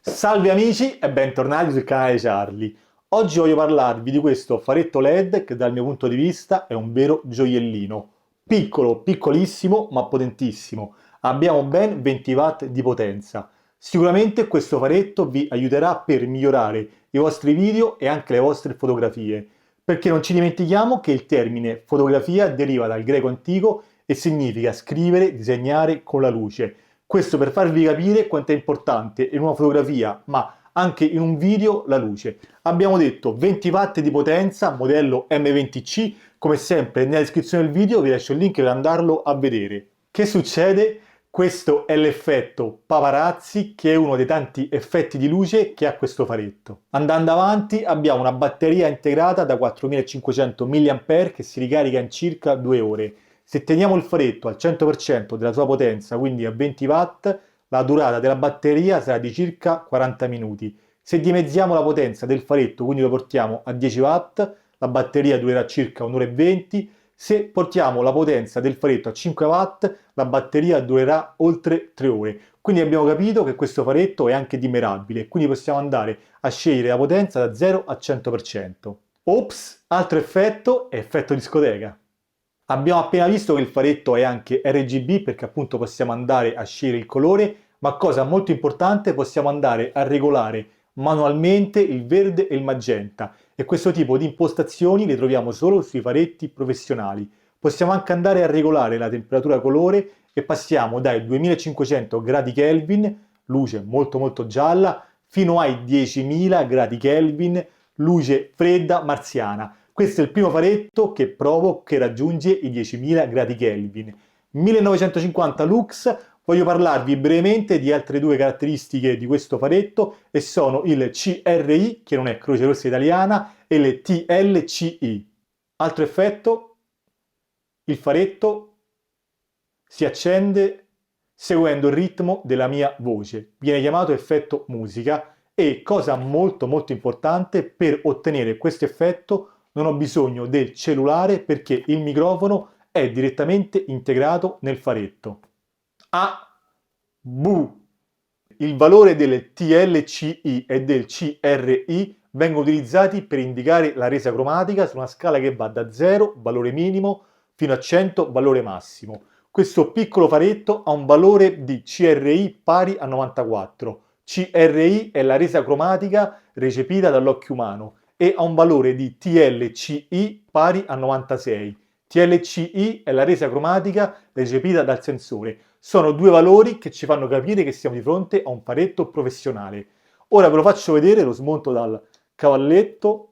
Salve amici e bentornati sul canale Charlie. Oggi voglio parlarvi di questo faretto LED che dal mio punto di vista è un vero gioiellino. Piccolo, piccolissimo ma potentissimo. Abbiamo ben 20 watt di potenza. Sicuramente questo faretto vi aiuterà per migliorare i vostri video e anche le vostre fotografie. Perché non ci dimentichiamo che il termine fotografia deriva dal greco antico e significa scrivere, disegnare con la luce. Questo per farvi capire quanto è importante in una fotografia, ma anche in un video, la luce. Abbiamo detto 20 watt di potenza, modello M20C, come sempre nella descrizione del video vi lascio il link per andarlo a vedere. Che succede? Questo è l'effetto paparazzi, che è uno dei tanti effetti di luce che ha questo faretto. Andando avanti abbiamo una batteria integrata da 4500 mAh che si ricarica in circa 2 ore. Se teniamo il faretto al 100% della sua potenza, quindi a 20 watt, la durata della batteria sarà di circa 40 minuti. Se dimezziamo la potenza del faretto, quindi lo portiamo a 10 watt, la batteria durerà circa 1 ora e 20. Se portiamo la potenza del faretto a 5 watt, la batteria durerà oltre 3 ore. Quindi abbiamo capito che questo faretto è anche dimerabile, quindi possiamo andare a scegliere la potenza da 0 a 100%. Ops, altro effetto è effetto discoteca. Abbiamo appena visto che il faretto è anche RGB perché appunto possiamo andare a scegliere il colore, ma cosa molto importante, possiamo andare a regolare manualmente il verde e il magenta, e questo tipo di impostazioni le troviamo solo sui faretti professionali. Possiamo anche andare a regolare la temperatura colore e passiamo dai 2500 gradi Kelvin, luce molto gialla, fino ai 10.000 gradi Kelvin, luce fredda marziana. Questo è il primo faretto che provo che raggiunge i 10.000 gradi Kelvin. 1950 lux. Voglio parlarvi brevemente di altre due caratteristiche di questo faretto e sono il CRI, che non è Croce Rossa Italiana, e il TLCI. Altro effetto, il faretto si accende seguendo il ritmo della mia voce. Viene chiamato effetto musica e, cosa molto importante, per ottenere questo effetto non ho bisogno del cellulare perché il microfono è direttamente integrato nel faretto. A Bu. Il valore del TLCI e del CRI vengono utilizzati per indicare la resa cromatica su una scala che va da 0, valore minimo, fino a 100, valore massimo. Questo piccolo faretto ha un valore di CRI pari a 94. CRI è la resa cromatica recepita dall'occhio umano e ha un valore di TLCI pari a 96. TLCI è la resa cromatica recepita dal sensore. Sono due valori che ci fanno capire che siamo di fronte a un faretto professionale. Ora ve lo faccio vedere, lo smonto dal cavalletto.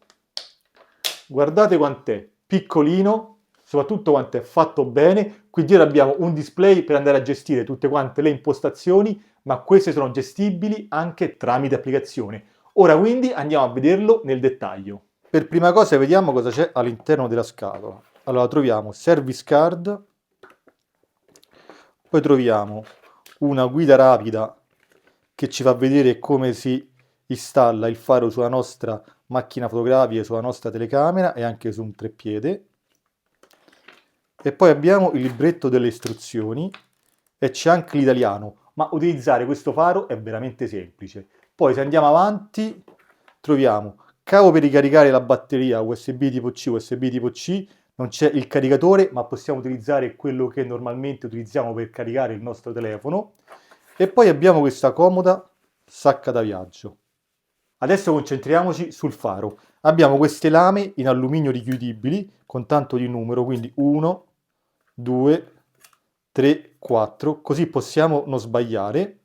Guardate quant'è piccolino, soprattutto quanto è fatto bene. Qui dietro abbiamo un display per andare a gestire tutte quante le impostazioni, ma queste sono gestibili anche tramite applicazione. Ora quindi andiamo a vederlo nel dettaglio. Per prima cosa vediamo cosa c'è all'interno della scatola. Allora troviamo service card, poi troviamo una guida rapida che ci fa vedere come si installa il faro sulla nostra macchina fotografica, sulla nostra telecamera e anche su un treppiede. E poi abbiamo il libretto delle istruzioni e c'è anche l'italiano, ma utilizzare questo faro è veramente semplice. Poi se andiamo avanti troviamo cavo per ricaricare la batteria USB tipo C, USB tipo C, non c'è il caricatore, ma possiamo utilizzare quello che normalmente utilizziamo per caricare il nostro telefono. E poi abbiamo questa comoda sacca da viaggio. Adesso concentriamoci sul faro. Abbiamo queste lame in alluminio richiudibili con tanto di numero, quindi 1, 2, 3, 4, così possiamo non sbagliare.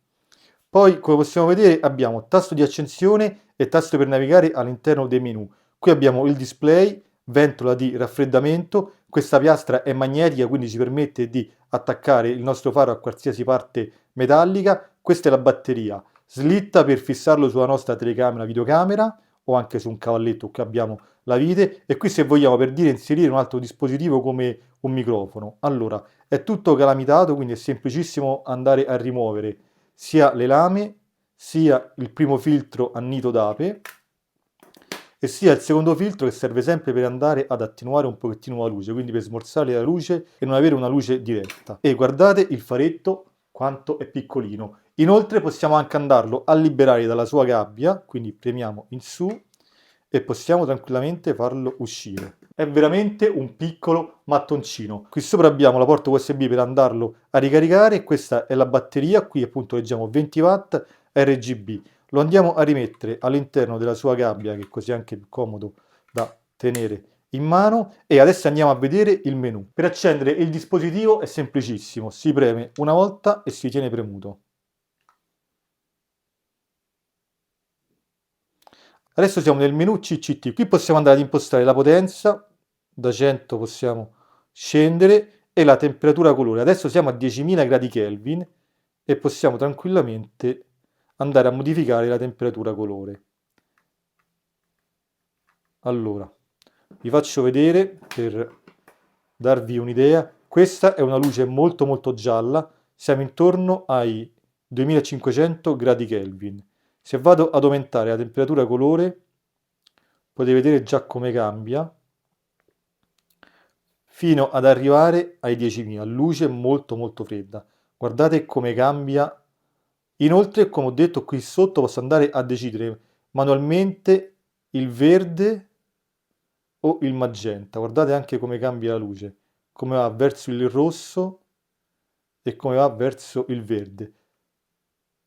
Poi, come possiamo vedere, abbiamo tasto di accensione e tasto per navigare all'interno dei menu. Qui abbiamo il display, ventola di raffreddamento, questa piastra è magnetica, quindi ci permette di attaccare il nostro faro a qualsiasi parte metallica. Questa è la batteria, slitta per fissarlo sulla nostra telecamera, videocamera o anche su un cavalletto, qui abbiamo la vite, e qui se vogliamo per dire inserire un altro dispositivo come un microfono. Allora, è tutto calamitato, quindi è semplicissimo andare a rimuovere sia le lame, sia il primo filtro a nido d'ape e sia il secondo filtro, che serve sempre per andare ad attenuare un pochettino la luce, quindi per smorzare la luce e non avere una luce diretta. E guardate il faretto quanto è piccolino. Inoltre possiamo anche andarlo a liberare dalla sua gabbia, quindi premiamo in su e possiamo tranquillamente farlo uscire. È veramente un piccolo mattoncino. Qui sopra abbiamo la porta USB per andarlo a ricaricare, questa è la batteria, qui appunto leggiamo 20 watt RGB. Lo andiamo a rimettere all'interno della sua gabbia, che così è anche più comodo da tenere in mano, e adesso andiamo a vedere il menu. Per accendere il dispositivo è semplicissimo, si preme una volta e si tiene premuto. Adesso siamo nel menu CCT, qui possiamo andare ad impostare la potenza, da 100 possiamo scendere, e la temperatura colore. Adesso siamo a 10.000 gradi Kelvin e possiamo tranquillamente andare a modificare la temperatura colore. Allora, vi faccio vedere per darvi un'idea. Questa è una luce molto molto gialla, siamo intorno ai 2500 gradi Kelvin. Se vado ad aumentare la temperatura colore, potete vedere già come cambia, fino ad arrivare ai 10.000, luce molto molto fredda. Guardate come cambia. Inoltre, come ho detto, qui sotto posso andare a decidere manualmente il verde o il magenta. Guardate anche come cambia la luce, come va verso il rosso e come va verso il verde.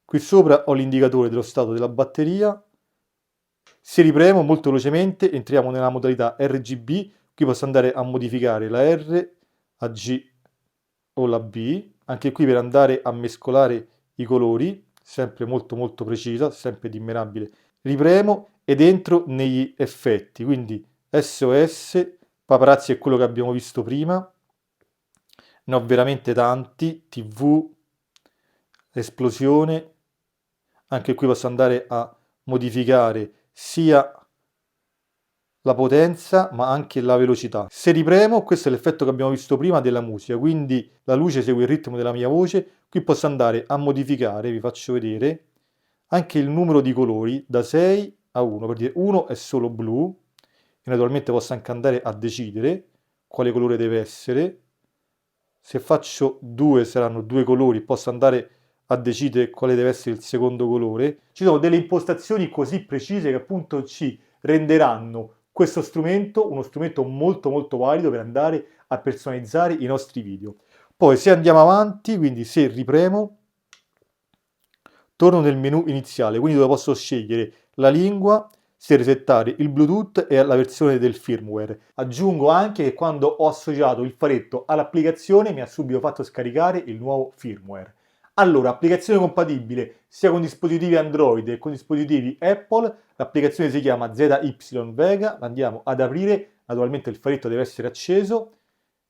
Qui sopra ho l'indicatore dello stato della batteria. Se ripremo molto velocemente, entriamo nella modalità RGB. Qui posso andare a modificare la R, la G o la B. Anche qui per andare a mescolare i colori, sempre molto molto precisa, sempre dimmerabile. Ripremo ed entro negli effetti, quindi SOS, paparazzi è quello che abbiamo visto prima, ne ho veramente tanti, TV, esplosione, anche qui posso andare a modificare sia la potenza ma anche la velocità. Se ripremo, questo è l'effetto che abbiamo visto prima della musica, quindi la luce segue il ritmo della mia voce. Qui posso andare a modificare, vi faccio vedere, anche il numero di colori da 6 a 1, per dire 1 è solo blu, e naturalmente posso anche andare a decidere quale colore deve essere. Se faccio 2 saranno 2 colori, posso andare a decidere quale deve essere il secondo colore. Ci sono delle impostazioni così precise che appunto ci renderanno questo strumento uno strumento molto molto valido per andare a personalizzare i nostri video. Poi se andiamo avanti, quindi se ripremo, torno nel menu iniziale, quindi dove posso scegliere la lingua, se resettare il Bluetooth e la versione del firmware. Aggiungo anche che quando ho associato il faretto all'applicazione mi ha subito fatto scaricare il nuovo firmware. Allora, applicazione compatibile sia con dispositivi Android che con dispositivi Apple, l'applicazione si chiama ZY Vega, la andiamo ad aprire, naturalmente il faretto deve essere acceso,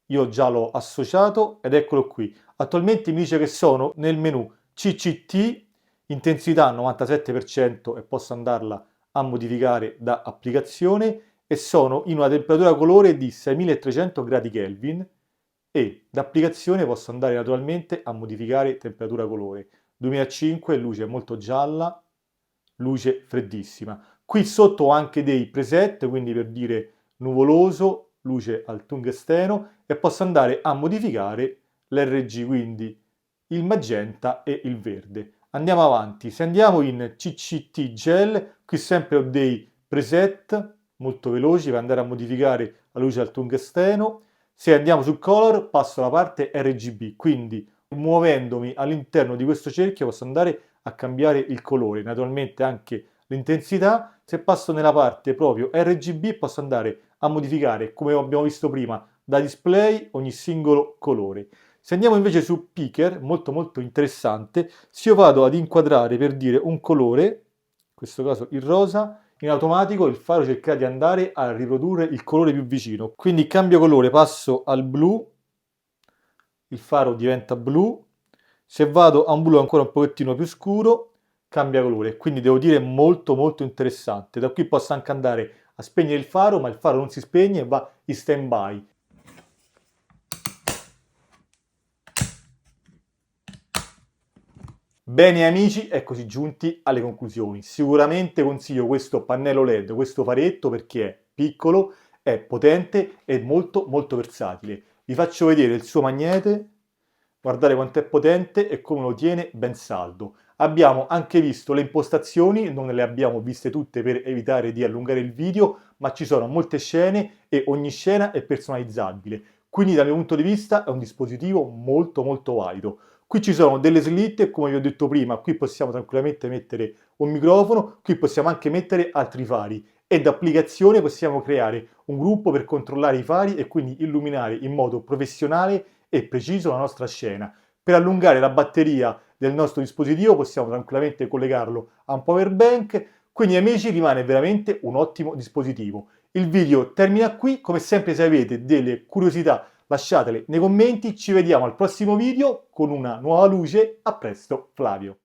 io già l'ho associato ed eccolo qui. Attualmente mi dice che sono nel menu CCT, intensità 97% e posso andarla a modificare da applicazione, e sono in una temperatura colore di 6300 gradi Kelvin, e da applicazione posso andare naturalmente a modificare temperatura colore. 2005, luce molto gialla, luce freddissima. Qui sotto ho anche dei preset, quindi per dire nuvoloso, luce al tungsteno, e posso andare a modificare l'RG, quindi il magenta e il verde. Andiamo avanti, se andiamo in CCT Gel, qui sempre ho dei preset molto veloci per andare a modificare la luce al tungsteno. Se andiamo su Color passo alla parte RGB, quindi muovendomi all'interno di questo cerchio posso andare a cambiare il colore, naturalmente anche l'intensità. Se passo nella parte proprio RGB posso andare a modificare, come abbiamo visto prima, da display ogni singolo colore. Se andiamo invece su Picker, molto molto interessante, se io vado ad inquadrare per dire un colore, in questo caso il rosa, in automatico il faro cercherà di andare a riprodurre il colore più vicino. Quindi cambio colore, passo al blu, il faro diventa blu. Se vado a un blu ancora un pochettino più scuro, cambia colore. Quindi devo dire molto molto interessante. Da qui posso anche andare a spegnere il faro, ma il faro non si spegne e va in stand by. Bene amici, eccoci giunti alle conclusioni. Sicuramente consiglio questo pannello LED, questo faretto, perché è piccolo, è potente e molto molto versatile. Vi faccio vedere il suo magnete, Guardate quanto è potente e come lo tiene ben saldo. Abbiamo anche visto le impostazioni, non le abbiamo viste tutte per evitare di allungare il video, ma ci sono molte scene e ogni scena è personalizzabile. Quindi dal mio punto di vista è un dispositivo molto valido. Qui ci sono delle slitte, come vi ho detto prima, qui possiamo tranquillamente mettere un microfono, qui possiamo anche mettere altri fari e da applicazione possiamo creare un gruppo per controllare i fari e quindi illuminare in modo professionale e preciso la nostra scena. Per allungare la batteria del nostro dispositivo possiamo tranquillamente collegarlo a un power bank, quindi amici rimane veramente un ottimo dispositivo. Il video termina qui, come sempre se avete delle curiosità lasciatele nei commenti, ci vediamo al prossimo video con una nuova luce, a presto Flavio.